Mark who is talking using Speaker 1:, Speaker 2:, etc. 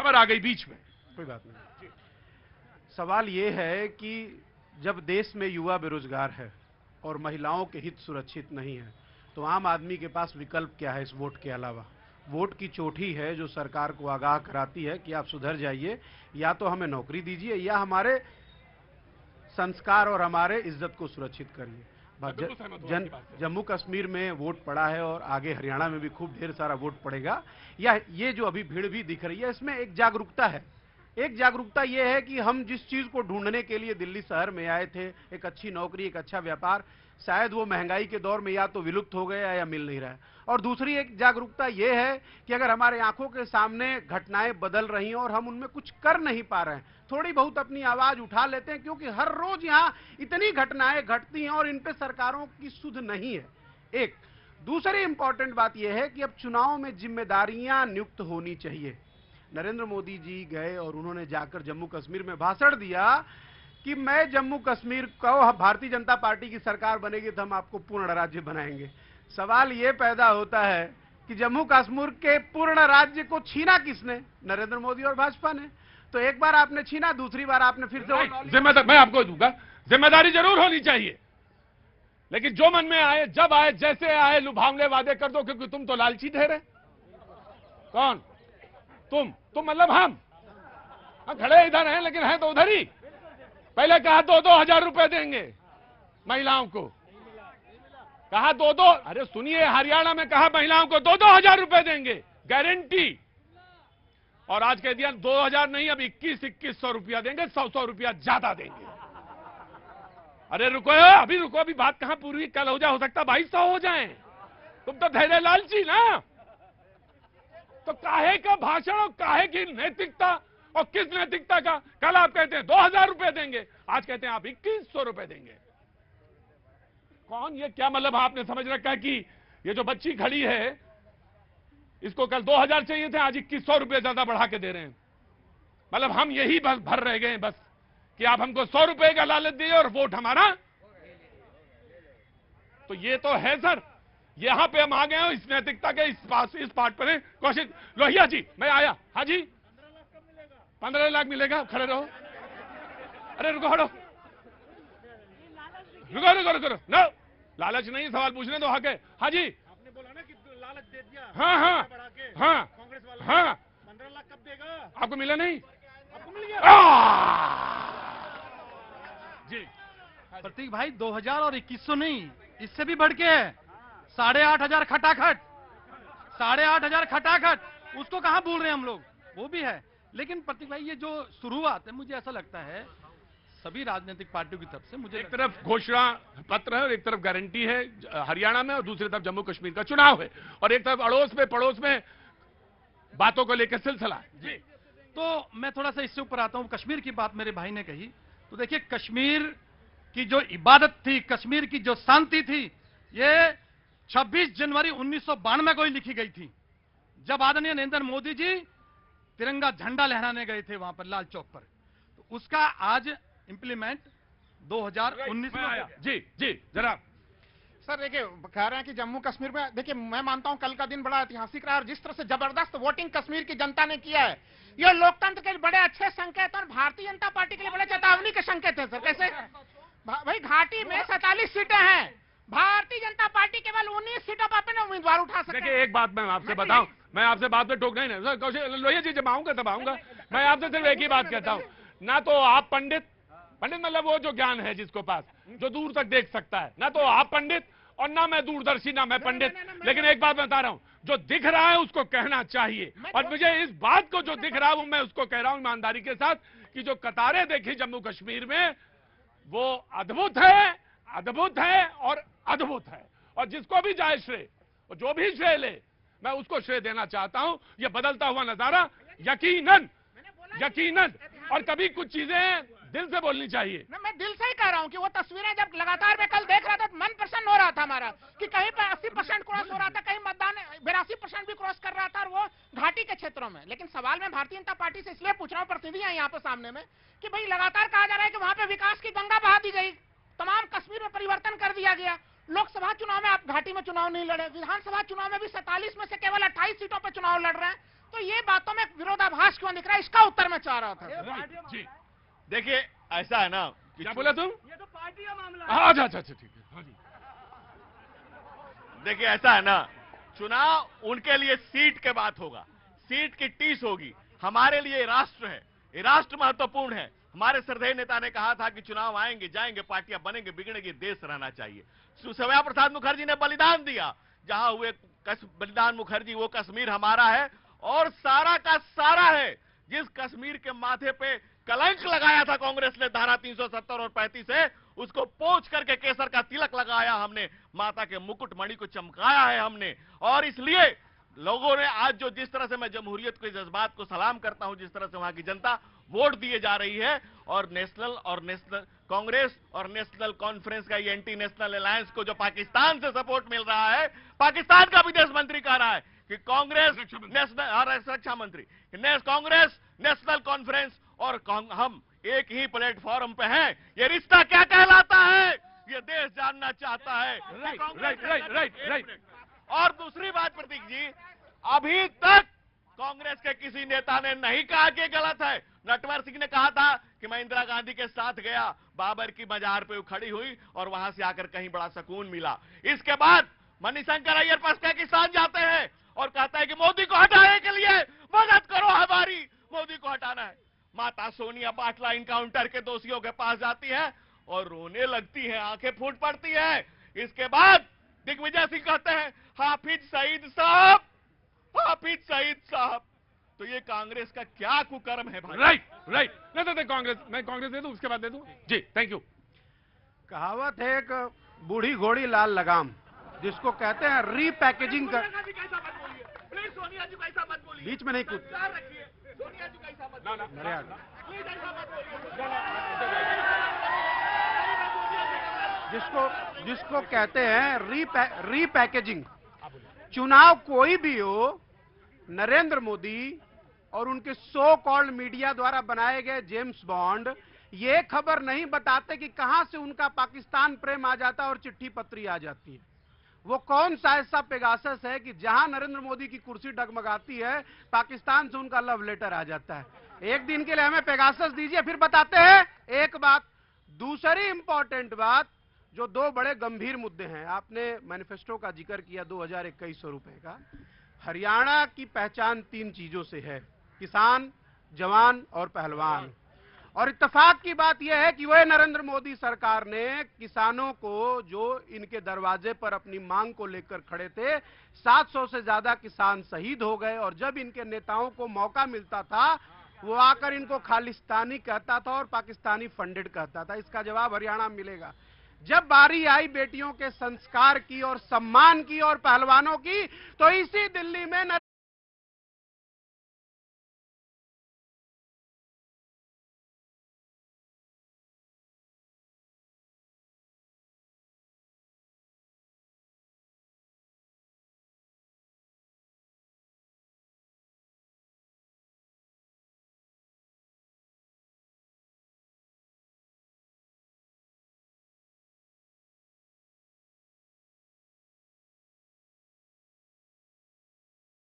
Speaker 1: खबर आ गई बीच में।
Speaker 2: कोई बात नहीं। सवाल ये है कि जब देश में युवा बेरोजगार है और महिलाओं के हित सुरक्षित नहीं है, तो आम आदमी के पास विकल्प क्या है इस वोट के अलावा? वोट की चोटी है जो सरकार को आगाह कराती है कि आप सुधर जाइए, या तो हमें नौकरी दीजिए या हमारे संस्कार और हमारे इज्जत को सुरक्षित करिए। जम्मू कश्मीर में वोट पड़ा है और आगे हरियाणा में भी खूब ढेर सारा वोट पड़ेगा। या ये जो अभी भीड़ भी दिख रही है, इसमें एक जागरूकता है। एक जागरूकता ये है कि हम जिस चीज को ढूंढने के लिए दिल्ली शहर में आए थे, एक अच्छी नौकरी, एक अच्छा व्यापार, शायद वो महंगाई के दौर में या तो विलुप्त हो गया या मिल नहीं रहा है। और दूसरी एक जागरूकता ये है कि अगर हमारे आंखों के सामने घटनाएं बदल रही हैं और हम उनमें कुछ कर नहीं पा रहे हैं, थोड़ी बहुत अपनी आवाज उठा लेते हैं, क्योंकि हर रोज यहां इतनी घटनाएं घटती हैं और इन पे सरकारों की सुध नहीं है। एक दूसरी इंपॉर्टेंट बात यह है कि अब चुनाव में जिम्मेदारियां नियुक्त होनी चाहिए। नरेंद्र मोदी जी गए और उन्होंने जाकर जम्मू कश्मीर में भाषण दिया कि मैं जम्मू कश्मीर को, भारतीय जनता पार्टी की सरकार बनेगी तो हम आपको पूर्ण राज्य बनाएंगे। सवाल यह पैदा होता है कि जम्मू कश्मीर के पूर्ण राज्य को छीना किसने? नरेंद्र मोदी और भाजपा ने। तो एक बार आपने छीना, दूसरी बार आपने फिर से
Speaker 1: जिम्मेदारी मैं आपको दूंगा। जिम्मेदारी जरूर होनी चाहिए, लेकिन जो मन में आए, जब आए, जैसे आए, लुभावने वादे कर दो, क्योंकि तुम तो लालची ठहरे। कौन? तुम मतलब हम खड़े इधर हैं, लेकिन हैं तो उधर ही। पहले कहा 2-2 हजार रुपए देंगे महिलाओं को, कहा 2-2, अरे सुनिए, हरियाणा में कहा महिलाओं को 2-2 हजार रुपए देंगे गारंटी, और आज कह दिया 2,000 नहीं, अब 21-2100 रुपया देंगे, 100 रुपया ज्यादा देंगे। अरे रुको, अभी रुको, अभी बात कहां पूरी? कल हो सकता 2200 हो जाए। तुम तो धैर्य लालची ना। तो काहे का भाषण और काहे की नैतिकता, और किस नैतिकता का? कल आप कहते हैं 2,000 रुपए देंगे, आज कहते हैं आप 2100 रुपए देंगे। कौन? ये क्या मतलब आपने समझ रखा है कि ये जो बच्ची खड़ी है इसको कल 2,000 चाहिए थे, आज 2100 रुपए ज्यादा बढ़ा के दे रहे हैं? मतलब हम यही बस भर रह गए बस कि आप हमको 100 रुपए का लालच दिए और वोट हमारा। तो ये तो है सर, यहां पे हम आ गए हैं इस नैतिकता के इस पार्ट पर। कौशिक लोहिया जी, मैं आया। हाँ जी, 15 लाख मिलेगा। खड़े रहो। अरे रुको, हटो, रुको नो, लालच नहीं, सवाल पूछने दो, हक है। हाँ जी,
Speaker 3: आपने बोला ना कि लालच दे दिया।
Speaker 1: हाँ,
Speaker 3: कांग्रेस वाला।
Speaker 1: हाँ,
Speaker 3: 15 लाख कब देगा?
Speaker 1: आपको मिला नहीं?
Speaker 3: आपको मिल गया
Speaker 1: जी।
Speaker 4: प्रतीक भाई, 2000 और 2100 नहीं, इससे भी बढ़ के है 8,500 खटाखट, 8,500 खटाखट। उसको कहां भूल रहे हैं हम लोग, वो भी है। लेकिन प्रतीक भाई, ये जो शुरुआत है, मुझे ऐसा लगता है सभी राजनीतिक पार्टियों की तरफ से, मुझे
Speaker 1: एक तरफ घोषणा पत्र है और एक तरफ गारंटी है हरियाणा में, और दूसरी तरफ जम्मू कश्मीर का चुनाव है, और एक तरफ अड़ोस में पड़ोस में बातों को लेकर सिलसिला है। जी।
Speaker 4: तो मैं थोड़ा सा इससे ऊपर आता हूं। कश्मीर की बात मेरे भाई ने कही, तो देखिए, कश्मीर की जो इबादत थी, कश्मीर की जो शांति थी, ये 26 जनवरी 1992 को ही लिखी गई थी, जब आदरणीय नरेंद्र मोदी जी तिरंगा झंडा लहराने गए थे वहां पर लाल चौक पर। तो उसका आज इंप्लीमेंट 2019 में आया।
Speaker 1: जी जी, जरा
Speaker 3: सर देखिए, कह रहे हैं कि जम्मू कश्मीर में, देखिए मैं मानता हूं कल का दिन बड़ा ऐतिहासिक रहा, और जिस तरह से जबरदस्त वोटिंग कश्मीर की जनता ने किया है, ये लोकतंत्र के बड़े अच्छे संकेत और भारतीय जनता पार्टी के लिए बड़े चेतावनी के संकेत है। सर कैसे भाई, घाटी में 47 सीटें हैं, भारतीय जनता पार्टी केवल 19 सीटों पर अपने उम्मीदवार उठा सकते हैं।
Speaker 1: देखिए, एक बात मैं आपसे बताऊं, मैं आपसे बात में टोकना ही नहीं, कौशिक लोहिया जी जब आऊंगा तब आऊंगा। मैं आपसे सिर्फ एक ही बात कहता हूं, ना तो आप पंडित मतलब वो जो ज्ञान है जिसको पास, जो दूर तक देख सकता है, ना तो आप पंडित और ना मैं दूरदर्शी, ना मैं पंडित। लेकिन एक बात बता रहा हूं, जो दिख रहा है उसको कहना चाहिए, और मुझे इस बात को जो दिख रहा है मैं उसको कह रहा हूं ईमानदारी के साथ, कि जो कतारें देखी जम्मू कश्मीर में, वो अद्भुत है, अद्भुत है और अद्भुत है। और जिसको भी जाए श्रेय, और जो भी श्रेय ले, मैं उसको श्रेय देना चाहता हूं। यह बदलता हुआ नजारा यकीनन, और कभी कुछ चीजें दिल से बोलनी चाहिए।
Speaker 3: मैं दिल से ही कह रहा हूं कि वो तस्वीरें जब लगातार मैं कल देख रहा था, तो मन प्रसन्न हो रहा था हमारा, कि कहीं पर 80% क्रॉस हो रहा था, कहीं मतदान 82% भी क्रॉस कर रहा था, और वो घाटी के क्षेत्रों में। लेकिन सवाल मैं भारतीय जनता पार्टी से इसलिए पूछ रहा हूं, प्रतिनिधि है यहाँ पे सामने में, कि भाई लगातार कहा जा रहा है कि वहां पे विकास की गंगा बहा दी गई, तमाम कश्मीर में परिवर्तन कर दिया गया। लोकसभा चुनाव में आप घाटी में चुनाव नहीं लड़े, विधानसभा चुनाव में भी 47 में से केवल 28 सीटों पर चुनाव लड़ रहे हैं। तो ये बातों में विरोधाभास क्यों दिख रहा है, इसका उत्तर मैं चाह रहा था।
Speaker 1: राइट जी,
Speaker 5: देखिए ऐसा है ना कि
Speaker 1: क्या बोला तुम?
Speaker 6: ये तो पार्टी का मामला है।
Speaker 1: अच्छा अच्छा अच्छा, ठीक है। हाँ जी,
Speaker 5: देखिए ऐसा है ना, चुनाव उनके लिए सीट के बात होगा, सीट की टीस होगी। हमारे लिए ये राष्ट्र है, ये राष्ट्र महत्वपूर्ण है। हमारे श्रद्धेय नेता ने कहा था कि चुनाव आएंगे जाएंगे, पार्टियां बनेंगे बिगड़ेंगे, देश रहना चाहिए। श्यामा प्रसाद मुखर्जी ने बलिदान दिया, जहां हुए बलिदान मुखर्जी, वो कश्मीर हमारा है और सारा का सारा है। जिस कश्मीर के माथे पे कलंक लगाया था कांग्रेस ने धारा 370 और 35 से, उसको पोंछ करके केसर का तिलक लगाया हमने, माता के मुकुट मणि को चमकाया है हमने। और इसलिए लोगों ने आज जो जिस तरह से मैं जमहूरियत के जज्बात को सलाम करता हूं, जिस तरह से वहां की जनता वोट दिए जा रही है, और नेशनल कांग्रेस और नेशनल कॉन्फ्रेंस का ये एंटी नेशनल अलायंस को जो पाकिस्तान से सपोर्ट मिल रहा है, पाकिस्तान का विदेश मंत्री कह रहा है कि कांग्रेस नेशनल रक्षा मंत्री कांग्रेस नेशनल कॉन्फ्रेंस और हम एक ही प्लेटफॉर्म पे हैं। ये रिश्ता क्या कहलाता है, ये देश जानना चाहता है।
Speaker 1: राइट।
Speaker 5: और दूसरी बात प्रतीक जी, अभी तक कांग्रेस के किसी नेता ने नहीं कहा कि गलत है। नटवर सिंह ने कहा था कि मैं इंदिरा गांधी के साथ गया, बाबर की मजार पे खड़ी हुई और वहां से आकर कहीं बड़ा सुकून मिला। इसके बाद मणिशंकर अय्यर पाकिस्तान जाते हैं और कहता है कि मोदी को हटाने के लिए मदद करो हमारी, मोदी को हटाना है। माता सोनिया बाटला इनकाउंटर के दोषियों के पास जाती है और रोने लगती है, आंखें फूट पड़ती है। इसके बाद दिग्विजय सिंह कहते हैं हाफिज सईद साहब, हाफिज सईद साहब। तो ये कांग्रेस का क्या कुकर्म है भाई।
Speaker 1: राइट। नहीं कांग्रेस, मैं कांग्रेस दे दूं, उसके बाद दे दूं जी। Thank you.
Speaker 2: कहावत है एक बूढ़ी घोड़ी लाल लगाम, जिसको कहते हैं रीपैकेजिंग कर।
Speaker 5: सोनिया जी कैसा मत बोलिए,
Speaker 2: बीच में नहीं कूद,
Speaker 5: सोनिया जी कैसा मत
Speaker 2: मेरे आगे। जिसको कहते हैं रीपैकेजिंग। चुनाव कोई भी हो, नरेंद्र मोदी और उनके सो कॉल्ड मीडिया द्वारा बनाए गए जेम्स बॉन्ड ये खबर नहीं बताते कि कहां से उनका पाकिस्तान प्रेम आ जाता है और चिट्ठी पत्री आ जाती है। वो कौन सा ऐसा पेगासस है कि जहां नरेंद्र मोदी की कुर्सी डगमगाती है, पाकिस्तान से उनका लव लेटर आ जाता है। एक दिन के लिए हमें पेगासस दीजिए, फिर बताते हैं। एक बात, दूसरी इंपॉर्टेंट बात, जो दो बड़े गंभीर मुद्दे हैं, आपने मैनिफेस्टो का जिक्र किया 2021 रुपए का। हरियाणा की पहचान 3 चीजों से है, किसान, जवान और पहलवान। और इत्तेफाक की बात यह है कि वह नरेंद्र मोदी सरकार ने किसानों को, जो इनके दरवाजे पर अपनी मांग को लेकर खड़े थे, 700 से ज्यादा किसान शहीद हो गए। और जब इनके नेताओं को मौका मिलता था, वो आकर इनको खालिस्तानी कहता था और पाकिस्तानी फंडेड कहता था। इसका जवाब हरियाणा में मिलेगा। जब बारी आई बेटियों के संस्कार की और सम्मान की और पहलवानों की, तो इसी दिल्ली में